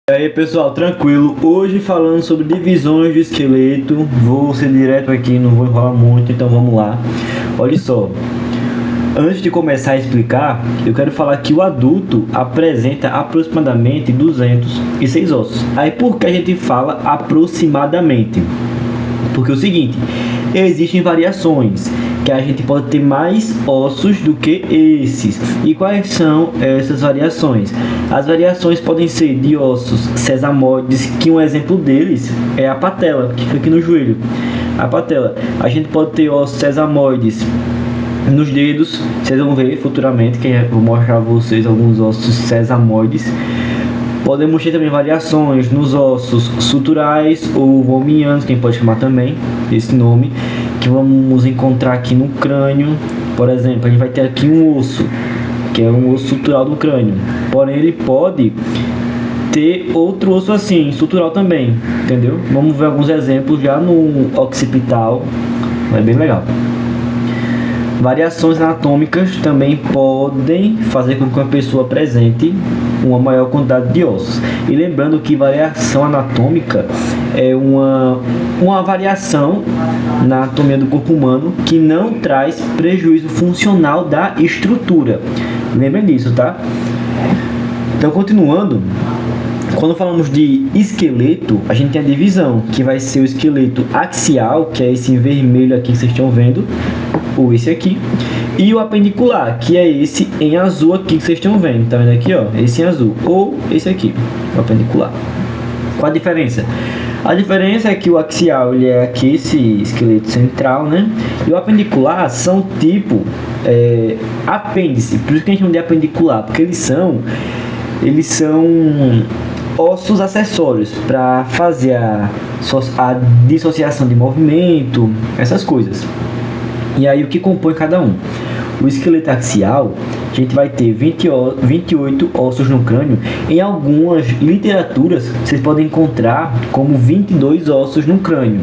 E aí pessoal, tranquilo? Hoje falando sobre divisões do esqueleto. Vou ser direto aqui, não vou enrolar muito, então vamos lá. Olha só, antes de começar a explicar, eu quero falar que o adulto apresenta aproximadamente 206 ossos. Aí por que a gente fala aproximadamente? Porque é o seguinte, existem variações, que a gente pode ter mais ossos do que esses. E quais são essas variações? As variações podem ser de ossos sesamoides, que um exemplo deles é a patela, que fica aqui no joelho. A patela. A gente pode ter ossos sesamoides nos dedos, vocês vão ver futuramente, que eu vou mostrar a vocês alguns ossos sesamoides. Podemos ter também variações nos ossos suturais ou vulmianos, quem pode chamar também esse nome, que vamos encontrar aqui no crânio. Por exemplo, a gente vai ter aqui um osso, que é um osso sutural do crânio, porém ele pode ter outro osso assim, sutural também, entendeu? Vamos ver alguns exemplos já no occipital, é bem legal. Variações anatômicas também podem fazer com que uma pessoa apresente uma maior quantidade de ossos. E lembrando que variação anatômica é uma variação na anatomia do corpo humano que não traz prejuízo funcional da estrutura. Lembrem disso, tá? Então, continuando, quando falamos de esqueleto, a gente tem a divisão, que vai ser o esqueleto axial, que é esse vermelho aqui que vocês estão vendo, ou esse aqui, e o apendicular, que é esse em azul aqui que vocês estão vendo, tá vendo aqui, ó, esse em azul, ou esse aqui, o apendicular. Qual a diferença? A diferença é que o axial, ele é aqui esse esqueleto central, né, e o apendicular são tipo apêndice, por isso que a gente chama de apendicular, porque eles são ossos acessórios para fazer a dissociação de movimento, essas coisas. E aí o que compõe cada um? O esqueleto axial, a gente vai ter 28 ossos no crânio. Em algumas literaturas, vocês podem encontrar como 22 ossos no crânio.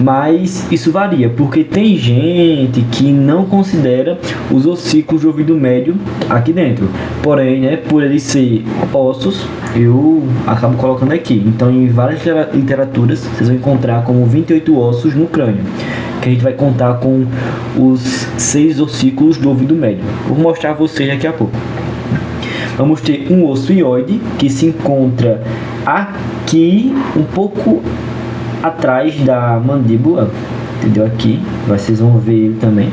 Mas isso varia, porque tem gente que não considera os ossículos de ouvido médio aqui dentro. Porém, né, por eles ser ossos, eu acabo colocando aqui. Então, em várias literaturas, vocês vão encontrar como 28 ossos no crânio, que a gente vai contar com os 6 ossículos do ouvido médio. Vou mostrar a vocês daqui a pouco. Vamos ter um osso hioide, que se encontra aqui, um pouco atrás da mandíbula, entendeu? Aqui, vocês vão ver ele também.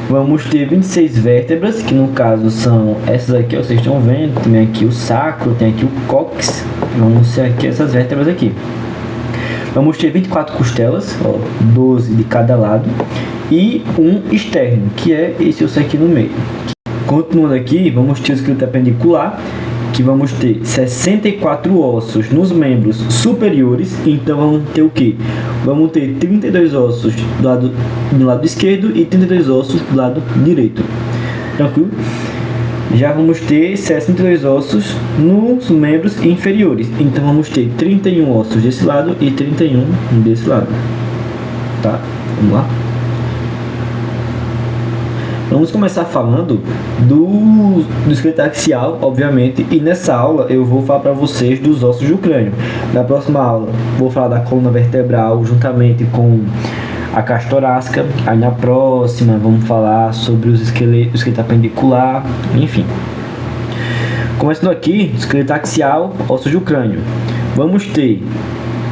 Vamos ter 26 vértebras, que no caso são essas aqui, ó, vocês estão vendo. Tem aqui o sacro, tem aqui o cóccix. Vamos ter aqui essas vértebras aqui. Vamos ter 24 costelas, ó, 12 de cada lado, e um externo, que é esse osso aqui no meio. Continuando aqui, vamos ter o esqueleto apendicular, que vamos ter 64 ossos nos membros superiores. Então vamos ter o que? Vamos ter 32 ossos do lado esquerdo e 32 ossos do lado direito. Tranquilo? Já vamos ter 62 ossos nos membros inferiores. Então vamos ter 31 ossos desse lado e 31 desse lado. Tá? Vamos lá. Vamos começar falando do esqueleto axial, obviamente, e nessa aula eu vou falar para vocês dos ossos do crânio. Na próxima aula vou falar da coluna vertebral juntamente com a caixa torácica. Aí na próxima vamos falar sobre o esqueleto apendicular, enfim. Começando aqui, esqueleto axial, ossos do crânio. Vamos ter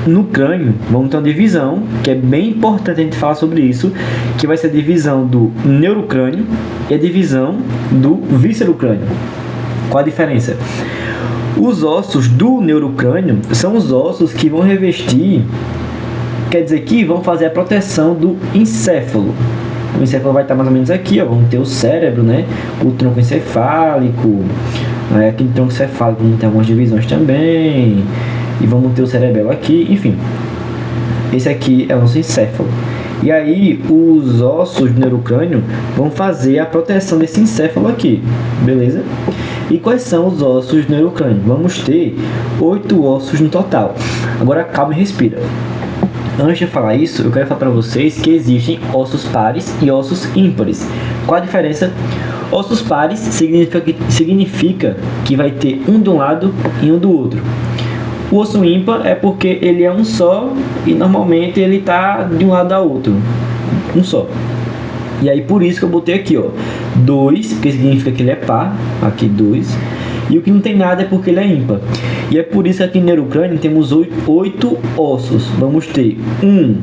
no crânio, vamos ter uma divisão, que é bem importante a gente falar sobre isso, que vai ser a divisão do neurocrânio e a divisão do víscerocrânio. Qual a diferença? Os ossos do neurocrânio são os ossos que vão revestir, quer dizer que vão fazer a proteção do encéfalo. O encéfalo vai estar mais ou menos aqui, ó, vamos ter o cérebro, né, o tronco encefálico, aqui no tronco encefálico vamos ter algumas divisões também, e vamos ter o cerebelo aqui, enfim. Esse aqui é o nosso encéfalo. E aí, os ossos do neurocrânio vão fazer a proteção desse encéfalo aqui, beleza? E quais são os ossos do neurocrânio? Vamos ter 8 ossos no total. Agora, calma e respira. Antes de falar isso, eu quero falar para vocês que existem ossos pares e ossos ímpares. Qual a diferença? Ossos pares significa que vai ter um de um lado e um do outro. O osso ímpar é porque ele é um só e normalmente ele tá de um lado a outro, um só. E aí por isso que eu botei aqui, ó, 2, porque significa que ele é par, aqui 2. E o que não tem nada é porque ele é ímpar. E é por isso que aqui no neurocrânio temos 8 ossos. Vamos ter 1,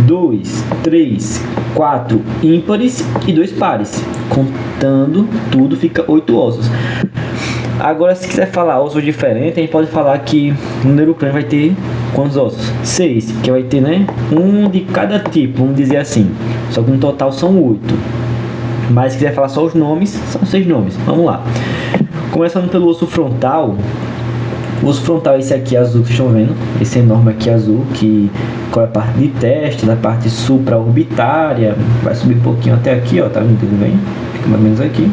2, 3, 4 ímpares e 2 pares. Contando tudo fica 8 ossos. Agora, se quiser falar ossos diferentes, a gente pode falar que no neurocrânio vai ter quantos ossos? 6, que vai ter, né? Um de cada tipo, vamos dizer assim. Só que no total são 8. Mas se quiser falar só os nomes, são 6 nomes. Vamos lá. Começando pelo osso frontal. O osso frontal é esse aqui azul que estão vendo. Esse enorme aqui azul, que cobre a parte de testa, da parte supraorbitária. Vai subir um pouquinho até aqui, ó. Tá vendo ele vem? Fica mais ou menos aqui.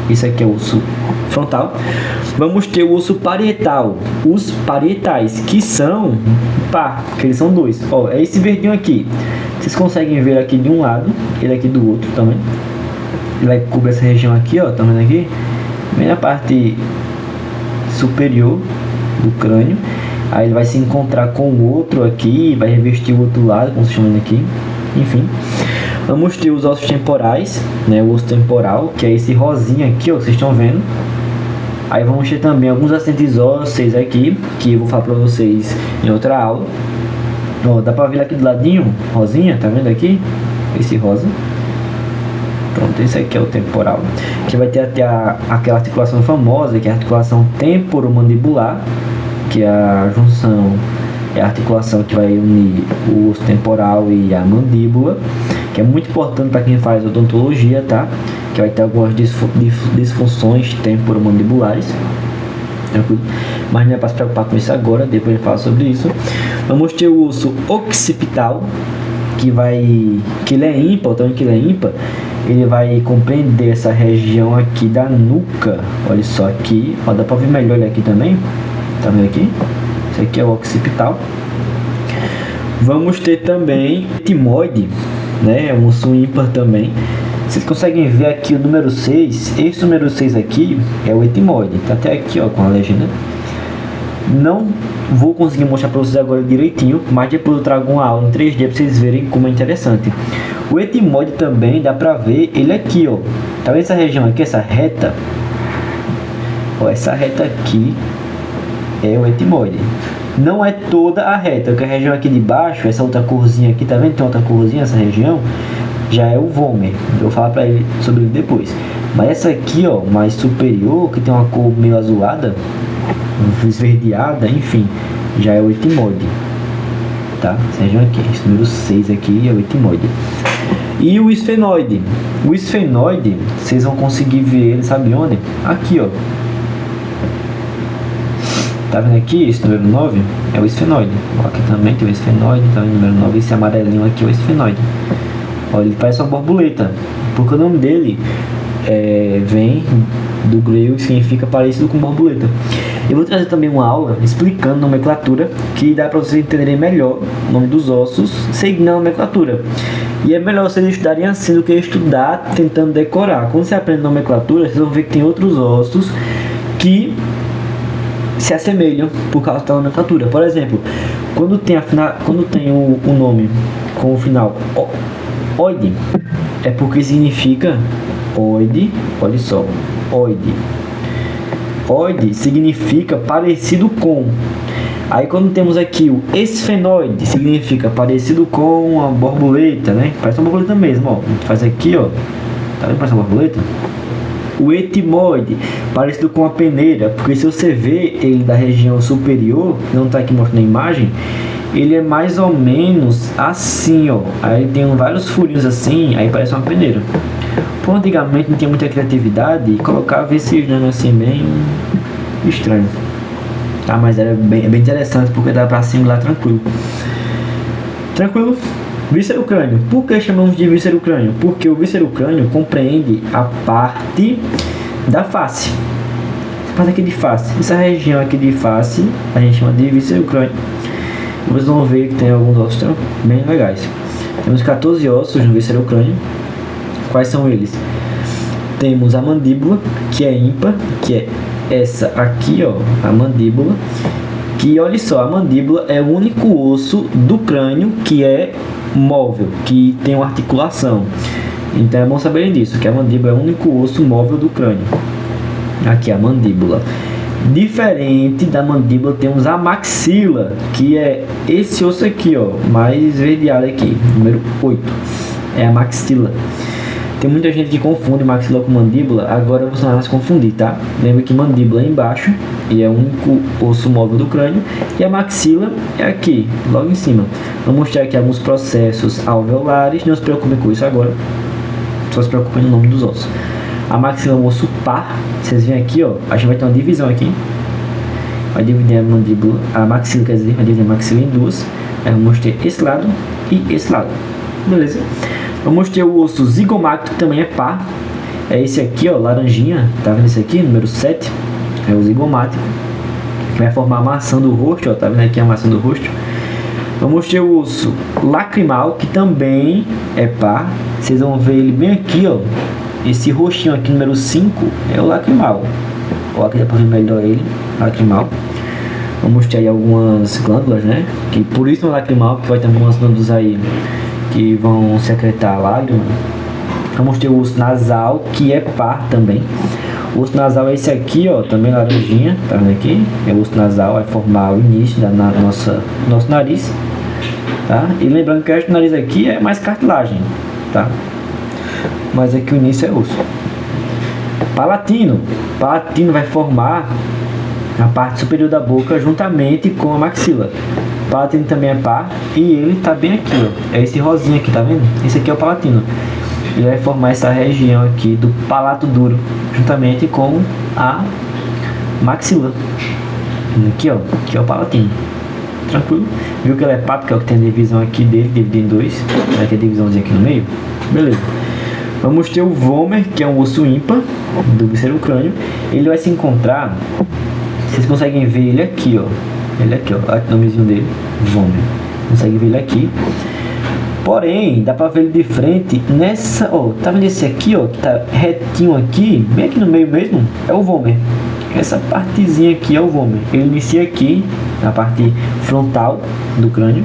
Esse aqui é o osso frontal. Vamos ter o osso parietal. Os parietais, que são par, que eles são 2. Ó, é esse verdinho aqui. Vocês conseguem ver aqui de um lado, ele aqui do outro também. Ele vai cobrir essa região aqui, ó. Tá vendo aqui? Bem na parte superior do crânio. Aí ele vai se encontrar com o outro aqui, vai revestir o outro lado, como vocês estão vendo aqui. Enfim. Vamos ter os ossos temporais, né? O osso temporal, que é esse rosinha aqui, ó, vocês estão vendo. Aí vamos ter também alguns assentos ósseos aqui, que eu vou falar para vocês em outra aula. Ó, dá para ver aqui do ladinho, rosinha, tá vendo aqui? Esse rosa. Pronto, esse aqui é o temporal. Que vai ter até aquela articulação famosa, que é a articulação temporomandibular, que é a junção, é a articulação que vai unir o osso temporal e a mandíbula, que é muito importante para quem faz odontologia, tá? Que vai ter algumas disfunções temporomandibulares. Tranquilo? Mas não é para se preocupar com isso agora, depois a gente fala sobre isso. Vamos ter o osso occipital, que ele é ímpar, então que ele é ímpar, ele vai compreender essa região aqui da nuca. Olha só aqui, ó, dá para ver melhor ele aqui também. Tá vendo aqui? Esse aqui é o occipital. Vamos ter também o etimoide, né? É um osso ímpar também. Vocês conseguem ver aqui o número 6. Esse número 6 aqui é o etimoide. Tá até aqui, ó, com a legenda. Não vou conseguir mostrar para vocês agora direitinho, mas depois eu trago uma aula em 3D para vocês verem como é interessante. O etimoide também dá para ver ele aqui, ó. Tá vendo essa região aqui, essa reta? Ó, essa reta aqui é o etimoide. Não é toda a reta, porque a região aqui de baixo, essa outra corzinha aqui, tá vendo? Tem outra corzinha nessa região, já é o vômer. Eu vou falar para ele sobre ele depois. Mas essa aqui, ó, mais superior, que tem uma cor meio azulada, esverdeada, enfim, já é o etimoide, tá? Essa região aqui, esse número 6 aqui é o etimoide. E o esfenoide. O esfenoide, vocês vão conseguir ver ele, sabe onde? Aqui, ó. Tá vendo aqui, esse número 9 é o esfenoide. Aqui também tem o esfenoide, então o número 9, esse amarelinho aqui é o esfenoide. Olha, ele parece uma borboleta, porque o nome dele vem do grego, que significa parecido com borboleta. Eu vou trazer também uma aula explicando nomenclatura, que dá para vocês entenderem melhor o nome dos ossos seguindo a nomenclatura. E é melhor vocês estudarem assim do que estudar tentando decorar. Quando você aprende nomenclatura, vocês vão ver que tem outros ossos que se assemelham por causa da nomenclatura. Por exemplo, quando tem o nome com o final oide, é porque significa oide, olha só, oide. Oide significa parecido com. Aí quando temos aqui o esfenoide, significa parecido com uma borboleta, né? Parece uma borboleta mesmo, ó. A gente faz aqui, ó. Tá vendo? Parece uma borboleta. O etimoide, parecido com a peneira, porque se você vê ele da região superior, não está aqui mostrando a imagem, ele é mais ou menos assim, ó. Aí tem vários furinhos assim, aí parece uma peneira. Pô, antigamente não tinha muita criatividade e colocava esses nomes assim bem estranho. Tá, mas era bem interessante porque dá para assimilar tranquilo. Tranquilo? Víscero-crânio. Por que chamamos de víscero-crânio? Porque o víscero-crânio compreende a parte da face. Essa parte aqui de face. Essa região aqui de face a gente chama de víscero-crânio. Vocês vão ver que tem alguns ossos bem legais. Temos 14 ossos no víscero-crânio. Quais são eles? Temos a mandíbula, que é ímpar, que é essa aqui, ó, a mandíbula. que, olha só, a mandíbula é o único osso do crânio que é móvel, que tem uma articulação. Então é bom saberem disso, que a mandíbula é o único osso móvel do crânio. Aqui a mandíbula. Diferente da mandíbula, temos a maxila, que é esse osso aqui, ó, mais esverdeado aqui, número 8. É a maxila. Tem muita gente que confunde maxila com mandíbula, agora você não vai se confundir, tá? Lembra que mandíbula é embaixo, e é o único osso móvel do crânio, e a maxila é aqui, logo em cima. Vou mostrar aqui alguns processos alveolares, não se preocupe com isso agora, só se preocupe no nome dos ossos. A maxila é um osso par, vocês veem aqui, ó, a gente vai ter uma divisão aqui, vai dividir a mandíbula, a maxila, quer dizer, vai dividir a maxila em duas. Aí eu mostrei esse lado e esse lado, beleza? Eu mostrei o osso zigomático, que também é par, é esse aqui, ó, laranjinha, tá vendo esse aqui, número 7, é o zigomático, que vai formar a maçã do rosto, ó, tá vendo aqui a maçã do rosto. Eu mostrei o osso lacrimal, que também é par, vocês vão ver ele bem aqui, ó, esse roxinho aqui, número 5, é o lacrimal, ó, aqui dá pra ver melhor ele, lacrimal. Eu mostrei aí algumas glândulas, né, que por isso é lacrimal, porque vai ter algumas glândulas aí que vão secretar a lágrima. Eu mostrei o osso nasal, que é par também. O osso nasal é esse aqui, ó, também laranjinha, tá vendo aqui? É o osso nasal, vai formar o início da nosso nariz, tá? E lembrando que o resto do nariz aqui é mais cartilagem, tá? Mas aqui o início é osso. Palatino. Palatino vai formar a parte superior da boca juntamente com a maxila. O palatino também é par e ele tá bem aqui, ó. É esse rosinho aqui, tá vendo? Esse aqui é o palatino. Ele vai formar essa região aqui do palato duro juntamente com a maxila. Aqui, ó, aqui é o palatino. Tranquilo? Viu que ele é par, porque é o que tem a divisão aqui dele, dividido em dois. Vai ter a divisãozinha aqui no meio. Beleza. Vamos ter o vômer, que é um osso ímpar do víscero crânio. Ele vai se encontrar, vocês conseguem ver ele aqui, ó. Ele aqui, ó. Olha o nomezinho dele, vômer. Consegue ver ele aqui. Porém, dá pra ver ele de frente nessa, ó. Tá vendo esse aqui, ó, que tá retinho aqui, bem aqui no meio mesmo? É o vômer. Essa partezinha aqui é o vômer. Ele inicia aqui, na parte frontal do crânio.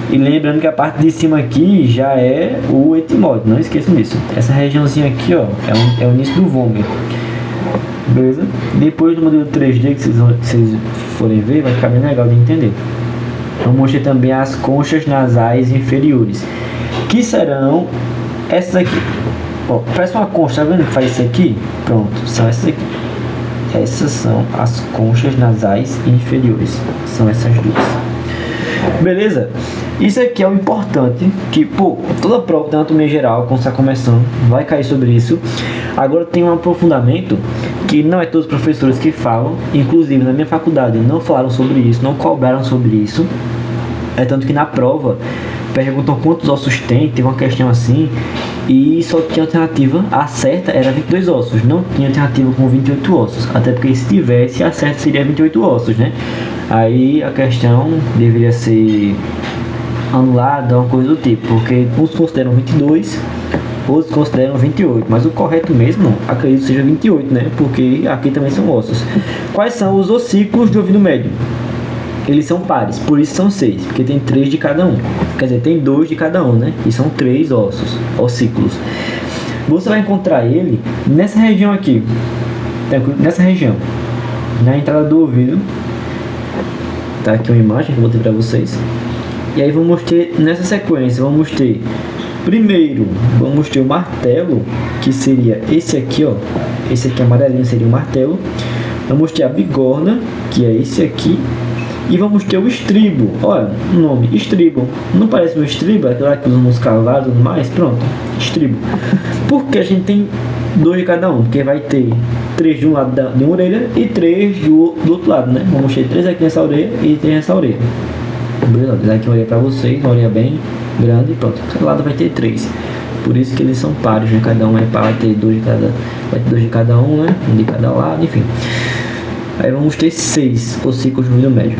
E lembrando que a parte de cima aqui já é o etimóide, não esqueçam disso. Essa regiãozinha aqui, ó, é o início do vômer. Beleza? Depois do modelo 3D que vocês forem ver, vai ficar bem legal de entender. Eu mostrei também as conchas nasais inferiores, que serão essas aqui. Ó, parece uma concha, tá vendo que faz isso aqui? Pronto, são essas aqui. Essas são as conchas nasais inferiores. São essas duas. Beleza? Isso aqui é o importante, que, pô, toda prova de anatomia geral, quando está começando, vai cair sobre isso. Agora tem um aprofundamento que não é todos os professores que falam, inclusive na minha faculdade não falaram sobre isso, não cobraram sobre isso. É tanto que na prova perguntam quantos ossos tem, teve uma questão assim, e só tinha alternativa, a certa era 22 ossos, não tinha alternativa com 28 ossos, até porque se tivesse, a certa seria 28 ossos, né? Aí a questão deveria ser anulada, uma coisa do tipo, porque uns consideram 22, outros consideram 28, mas o correto mesmo, acredito seja 28, né? Porque aqui também são ossos. Quais são os ossículos do ouvido médio? Eles são pares, por isso são 6, porque tem 3 de cada um. Quer dizer, tem 2 de cada um, né? E são 3 ossículos. Você vai encontrar ele nessa região aqui, nessa região, na entrada do ouvido. Tá aqui uma imagem que eu botei para vocês. E aí vamos ter nessa sequência, vamos ter primeiro, vamos ter o martelo, que seria esse aqui, ó. Esse aqui amarelinho seria o martelo. Vamos ter a bigorna, que é esse aqui. E vamos ter o estribo. Olha, o nome, estribo. Não parece um estribo, aquela que usam nos cavalos e tudo mais? Pronto, estribo. Porque a gente tem 2 de cada um, porque vai ter 3 de um lado de uma orelha e 3 do outro lado, né? Vamos ter 3 aqui nessa orelha e 3 nessa orelha. Beleza, vou dar aqui uma orelha pra vocês, uma orelha bem grande e pronto. Cada lado vai ter 3. Por isso que eles são pares, né? Cada um é par, vai ter 2 de cada, vai ter 2 de cada um, né? Um de cada lado, enfim. Aí vamos ter 6 ossículos no ouvido médio,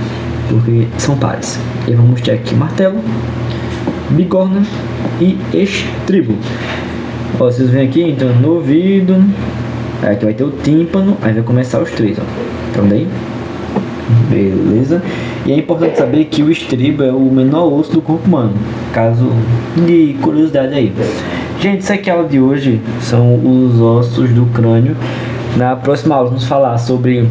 porque são pares. E vamos ter aqui martelo, bigorna e estribo. Ó, vocês veem aqui entrando no ouvido. Aí aqui vai ter o tímpano, aí vai começar os 3, ó. Então daí beleza? E é importante saber que o estribo é o menor osso do corpo humano, caso de curiosidade aí. Gente, isso aqui é a aula de hoje, são os ossos do crânio. Na próxima aula vamos falar sobre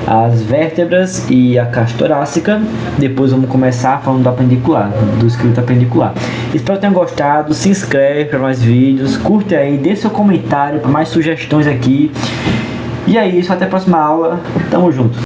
as vértebras e a caixa torácica. Depois vamos começar falando do apendicular, do esqueleto apendicular. Espero que tenham gostado. Se inscreve para mais vídeos, curte aí, deixe seu comentário para mais sugestões aqui. E é isso, até a próxima aula. Tamo junto.